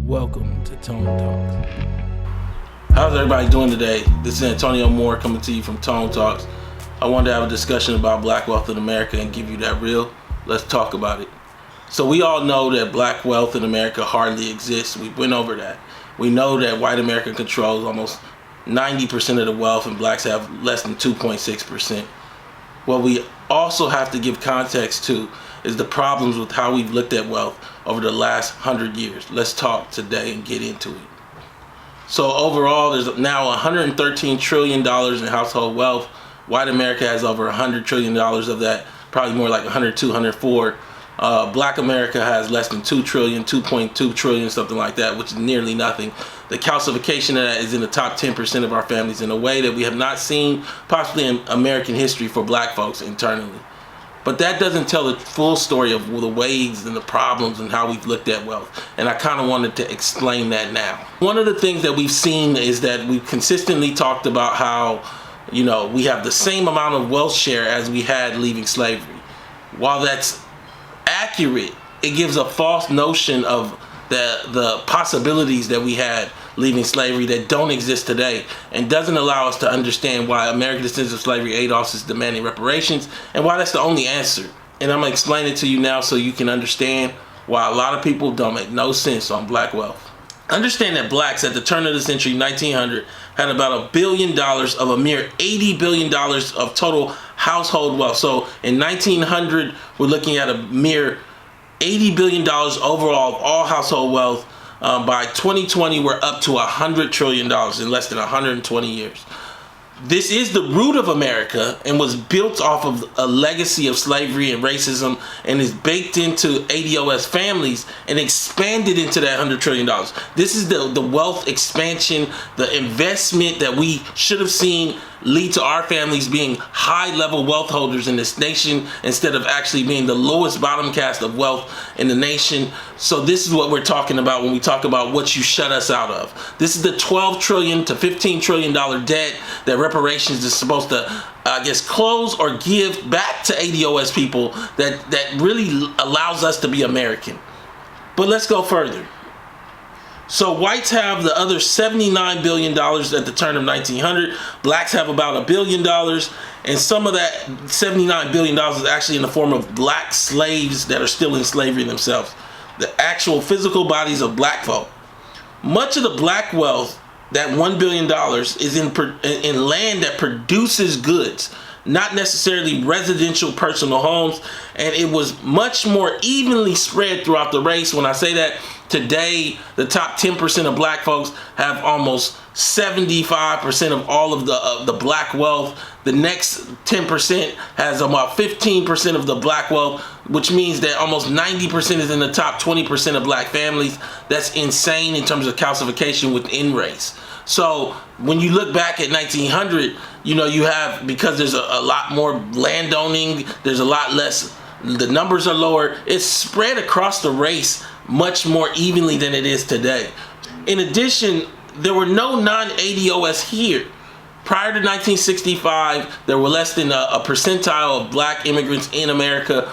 Welcome to Tone Talks. How's everybody doing today? This is Antonio Moore coming to you from Tone Talks. I wanted to have a discussion about black wealth in America and give you that real. Let's talk about it. So we all know that black wealth in America hardly exists. We went over that. We know that white America controls almost 90% of the wealth and blacks have less than 2.6%. What we also have to give context to is the problems with how we've looked at wealth over the last 100 years. Let's talk today and get into it. So overall, there's now $113 trillion in household wealth. White America has over $100 trillion of that, probably more like 102, 104. Black America has less than 2 trillion, 2.2 trillion, something like that, which is nearly nothing. The calcification of that is in the top 10% of our families in a way that we have not seen possibly in American history for black folks internally. But that doesn't tell the full story of the ways and the problems and how we've looked at wealth. And I kind of wanted to explain that now. One of the things that we've seen is that we've consistently talked about how, we have the same amount of wealth share as we had leaving slavery. While that's accurate, it gives a false notion of the possibilities that we had leaving slavery that don't exist today, and doesn't allow us to understand why American descendants of slavery aid office is demanding reparations and why that's the only answer. And I'm going to explain it to you now so you can understand why a lot of people don't make no sense on black wealth. Understand that blacks at the turn of the century, 1900, had about $1 billion of a mere $80 billion of total household wealth. So in 1900, we're looking at a mere $80 billion overall of all household wealth. By 2020, we're up to $100 trillion in less than 120 years. This is the root of America and was built off of a legacy of slavery and racism, and is baked into ADOS families and expanded into that $100 trillion. This is the wealth expansion, the investment that we should have seen lead to our families being high-level wealth holders in this nation instead of actually being the lowest bottom caste of wealth in the nation. So this is what we're talking about when we talk about what you shut us out of. This is the $12 trillion to $15 trillion debt that reparations is supposed to, close or give back to ADOS people that really allows us to be American. But let's go further. So whites have the other $79 billion at the turn of 1900. Blacks have about $1 billion. And some of that $79 billion is actually in the form of black slaves that are still in slavery themselves. The actual physical bodies of black folk. Much of the black wealth, that $1 billion, is in land that produces goods, not necessarily residential personal homes. And it was much more evenly spread throughout the race. When I say that, today, the top 10% of black folks have almost 75% of all of the black wealth. The next 10% has about 15% of the black wealth, which means that almost 90% is in the top 20% of black families. That's insane in terms of calcification within race. So when you look back at 1900, you have, because there's a lot more landowning, there's a lot less, the numbers are lower, it's spread across the race much more evenly than it is today. In addition, there were no non-ADOS here. Prior to 1965, there were less than a percentile of black immigrants in America.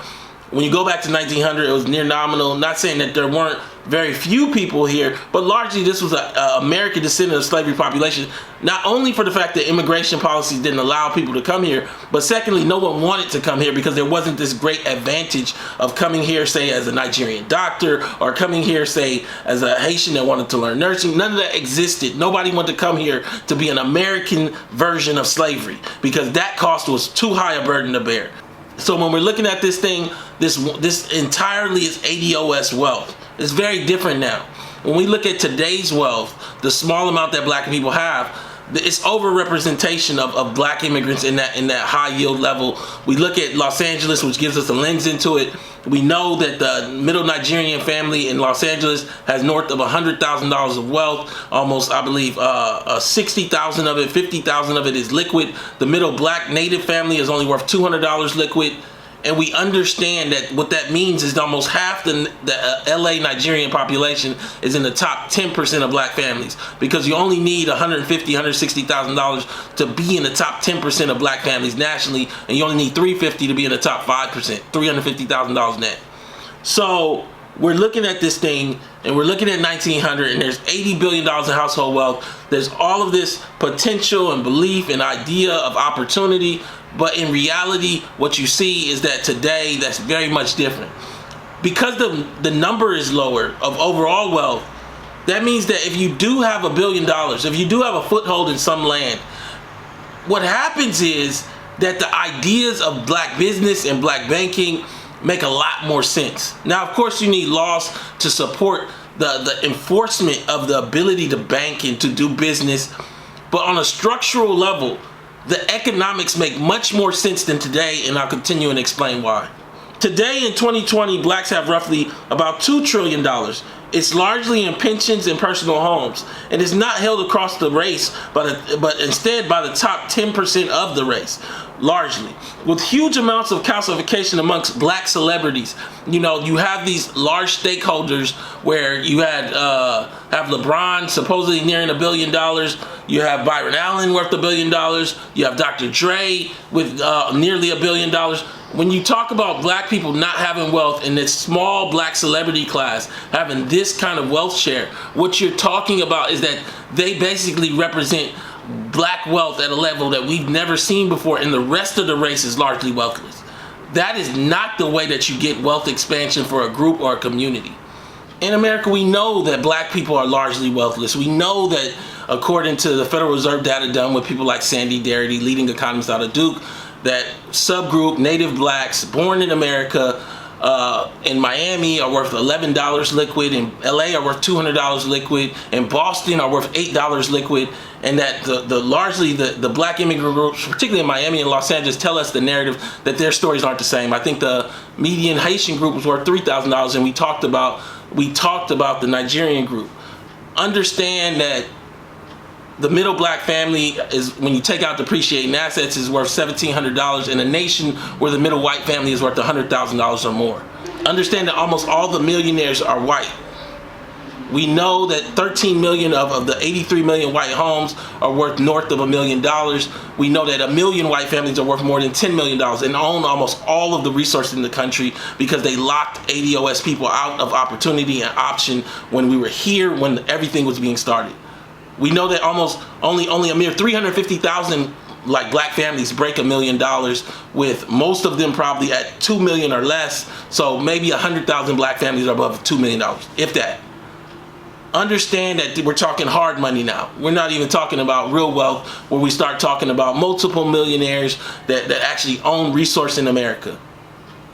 When you go back to 1900, it was near nominal. Not saying that there weren't very few people here, but largely this was an American descendant of slavery population. Not only for the fact that immigration policies didn't allow people to come here, but secondly, no one wanted to come here because there wasn't this great advantage of coming here, say, as a Nigerian doctor, or coming here, say, as a Haitian that wanted to learn nursing. None of that existed. Nobody wanted to come here to be an American version of slavery because that cost was too high a burden to bear. So when we're looking at this thing, this entirely is ADOS wealth. It's very different now. When we look at today's wealth, the small amount that black people have, it's overrepresentation of black immigrants in that high yield level. We look at Los Angeles, which gives us a lens into it. We know that the middle Nigerian family in Los Angeles has north of $100,000 of wealth. Almost, I believe, 60,000 of it, 50,000 of it is liquid. The middle black native family is only worth $200 liquid. And we understand that what that means is almost half the LA Nigerian population is in the top 10% of black families, because you only need $150,000, $160,000 to be in the top 10% of black families nationally, and you only need $350,000 to be in the top 5%, $350,000 net. So we're looking at this thing, and we're looking at 1900, and there's $80 billion in household wealth. There's all of this potential and belief and idea of opportunity, but in reality, what you see is that today, that's very much different. Because the number is lower of overall wealth, that means that if you do have $1 billion, if you do have a foothold in some land, what happens is that the ideas of black business and black banking make a lot more sense. Now, of course, you need laws to support the enforcement of the ability to bank and to do business. But on a structural level, the economics make much more sense than today, and I'll continue and explain why. Today in 2020, blacks have roughly about $2 trillion. It's largely in pensions and personal homes, and it's not held across the race, but instead by the top 10% of the race, largely. With huge amounts of calcification amongst black celebrities, you know, you have these large stakeholders where you have LeBron supposedly nearing $1 billion, you have Byron Allen worth $1 billion, you have Dr. Dre with nearly $1 billion. When you talk about black people not having wealth in this small black celebrity class having this kind of wealth share, what you're talking about is that they basically represent black wealth at a level that we've never seen before, and the rest of the race is largely wealthless. That is not the way that you get wealth expansion for a group or a community. In America, we know that black people are largely wealthless. We know that, according to the Federal Reserve data done with people like Sandy Darity, leading economist out of Duke, that subgroup native blacks born in America in Miami are worth $11 liquid, in LA are worth $200 liquid, in Boston are worth $8 liquid, and that largely the black immigrant groups, particularly in Miami and Los Angeles, tell us the narrative that their stories aren't the same. I think the median Haitian group was worth $3,000, and we talked about the Nigerian group. Understand that the middle black family is, when you take out depreciating assets, is worth $1,700 in a nation where the middle white family is worth $100,000 or more. Understand that almost all the millionaires are white. We know that 13 million of the 83 million white homes are worth north of $1 million. We know that 1 million white families are worth more than $10 million and own almost all of the resources in the country because they locked ADOS people out of opportunity and option when we were here, when everything was being started. We know that only a mere 350,000 like black families break $1 million, with most of them probably at 2 million or less. So maybe 100,000 black families are above $2 million, if that. Understand that we're talking hard money now. We're not even talking about real wealth, where we start talking about multiple millionaires that actually own resource in America.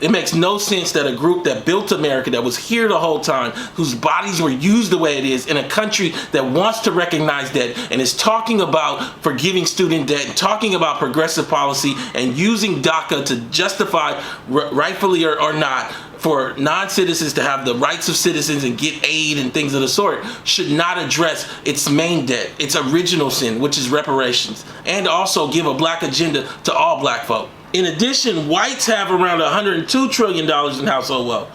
It makes no sense that a group that built America, that was here the whole time, whose bodies were used the way it is, in a country that wants to recognize debt and is talking about forgiving student debt, and talking about progressive policy and using DACA to justify, rightfully or not, for non-citizens to have the rights of citizens and get aid and things of the sort, should not address its main debt, its original sin, which is reparations, and also give a black agenda to all black folk. In addition, whites have around $102 trillion in household wealth.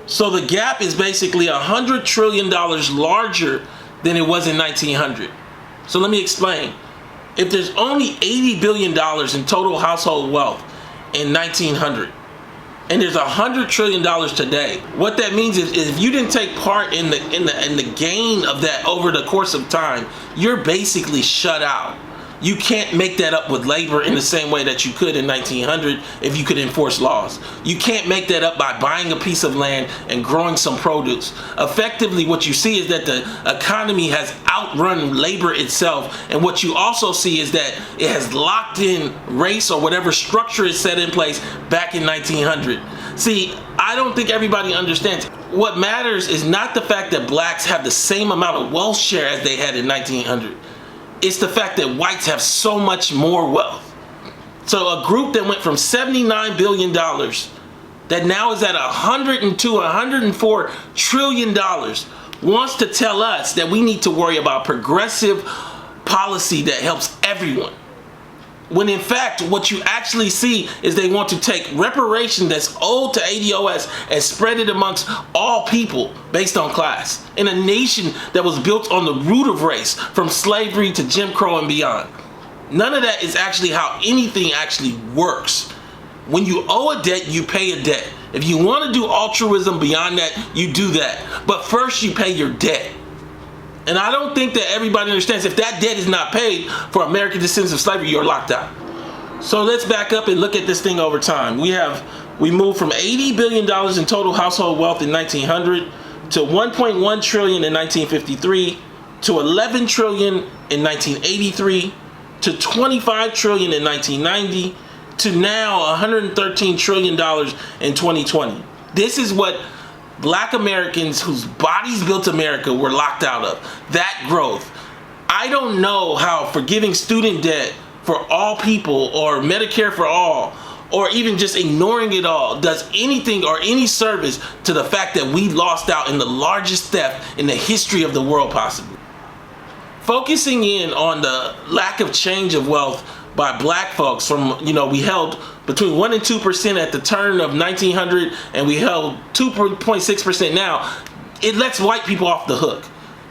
So the gap is basically $100 trillion larger than it was in 1900. So let me explain. If there's only $80 billion in total household wealth in 1900, and there's $100 trillion today, what that means is if you didn't take part in the gain of that over the course of time, you're basically shut out. You can't make that up with labor in the same way that you could in 1900 if you could enforce laws. You can't make that up by buying a piece of land and growing some produce. Effectively, what you see is that the economy has outrun labor itself, and what you also see is that it has locked in race or whatever structure is set in place back in 1900. See, I don't think everybody understands. What matters is not the fact that blacks have the same amount of wealth share as they had in 1900. It's the fact that whites have so much more wealth. So a group that went from $79 billion that now is at $104 trillion wants to tell us that we need to worry about progressive policy that helps everyone. When in fact, what you actually see is they want to take reparation that's owed to ADOS and spread it amongst all people based on class, in a nation that was built on the root of race, from slavery to Jim Crow and beyond. None of that is actually how anything actually works. When you owe a debt, you pay a debt. If you want to do altruism beyond that, you do that. But first you pay your debt. And I don't think that everybody understands, if that debt is not paid for American descendants of slavery, you're locked out. So let's back up and look at this thing over time. We moved from $80 billion in total household wealth in 1900 to $1.1 trillion in 1953, to $11 trillion in 1983, to $25 trillion in 1990, to now $113 trillion in 2020. This is what Black Americans whose bodies built America were locked out of. That growth. I don't know how forgiving student debt for all people, or Medicare for all, or even just ignoring it all, does anything or any service to the fact that we lost out in the largest theft in the history of the world, possibly. Focusing in on the lack of change of wealth by black folks from, we held between 1% and 2% at the turn of 1900, and we held 2.6% now, it lets white people off the hook.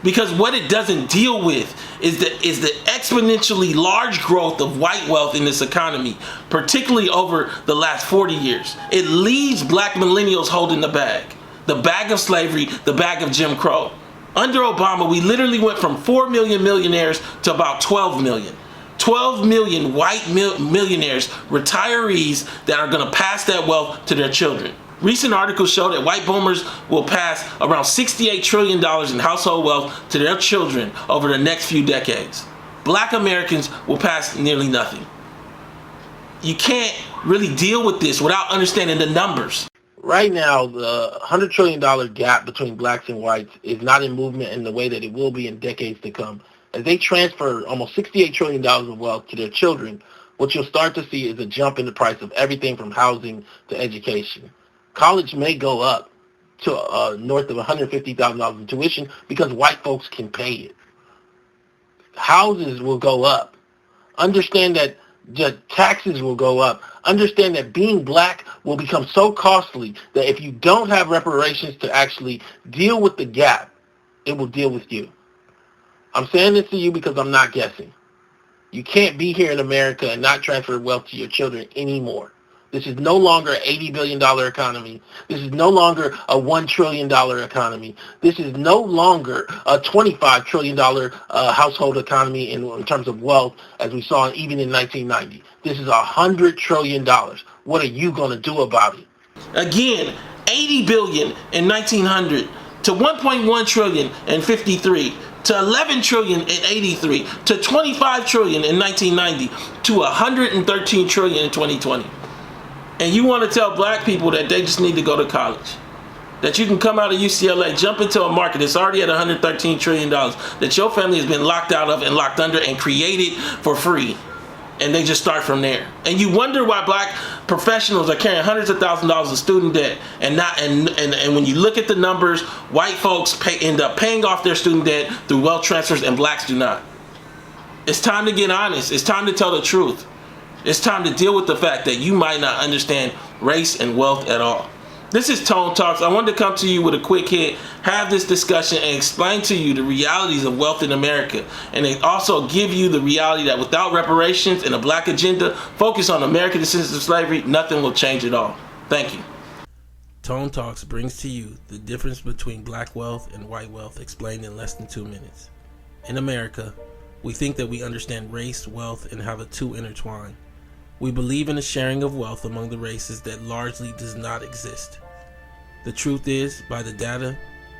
Because what it doesn't deal with is the exponentially large growth of white wealth in this economy, particularly over the last 40 years. It leaves black millennials holding the bag of slavery, the bag of Jim Crow. Under Obama, we literally went from 4 million millionaires to about 12 million. 12 million white millionaires, retirees that are going to pass that wealth to their children. Recent articles show that white boomers will pass around $68 trillion in household wealth to their children over the next few decades. Black Americans will pass nearly nothing. You can't really deal with this without understanding the numbers. Right now, the $100 trillion gap between blacks and whites is not in movement in the way that it will be in decades to come. As they transfer almost $68 trillion of wealth to their children, what you'll start to see is a jump in the price of everything from housing to education. College may go up to north of $150,000 in tuition because white folks can pay it. Houses will go up. Understand that the taxes will go up. Understand that being black will become so costly that if you don't have reparations to actually deal with the gap, it will deal with you. I'm saying this to you because I'm not guessing. You can't be here in America and not transfer wealth to your children anymore. This is no longer an $80 billion economy. This is no longer a $1 trillion economy. This is no longer a $25 trillion household economy in terms of wealth, as we saw even in 1990. This is $100 trillion. What are you going to do about it? Again, $80 billion in 1900 to $1.1 trillion in 53. To $11 trillion in 83, to $25 trillion in 1990, to $113 trillion in 2020. And you want to tell black people that they just need to go to college, that you can come out of UCLA, jump into a market that's already at $113 trillion, that your family has been locked out of and locked under and created for free, and they just start from there. And you wonder why black professionals are carrying hundreds of thousands of dollars of student debt, and when you look at the numbers, white folks end up paying off their student debt through wealth transfers, and blacks do not. It's time to get honest. It's time to tell the truth. It's time to deal with the fact that you might not understand race and wealth at all. This is Tone Talks. I wanted to come to you with a quick hit, have this discussion, and explain to you the realities of wealth in America. And also give you the reality that without reparations and a black agenda, focus on American descendants of slavery, nothing will change at all. Thank you. Tone Talks brings to you the difference between black wealth and white wealth explained in less than 2 minutes. In America, we think that we understand race, wealth, and how the two intertwine. We believe in a sharing of wealth among the races that largely does not exist. The truth is, by the data,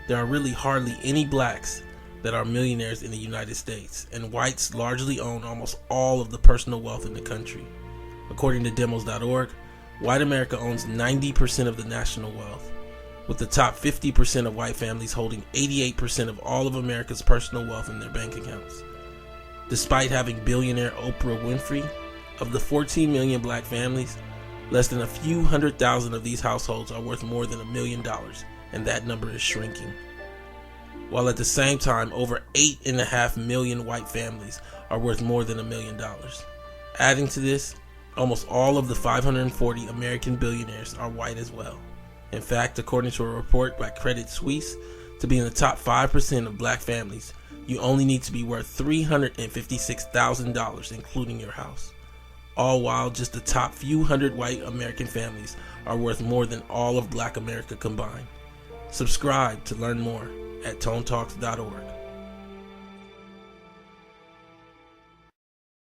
there are really hardly any blacks that are millionaires in the United States, and whites largely own almost all of the personal wealth in the country. According to demos.org, white America owns 90% of the national wealth, with the top 50% of white families holding 88% of all of America's personal wealth in their bank accounts. Despite having billionaire Oprah Winfrey, of the 14 million black families, less than a few 100,000 of these households are worth more than $1 million, and that number is shrinking. While at the same time, over 8.5 million white families are worth more than $1 million. Adding to this, almost all of the 540 American billionaires are white as well. In fact, according to a report by Credit Suisse, to be in the top 5% of black families, you only need to be worth $356,000, including your house. all while just the top few hundred white American families are worth more than all of Black America combined. Subscribe to learn more at tonetalks.org.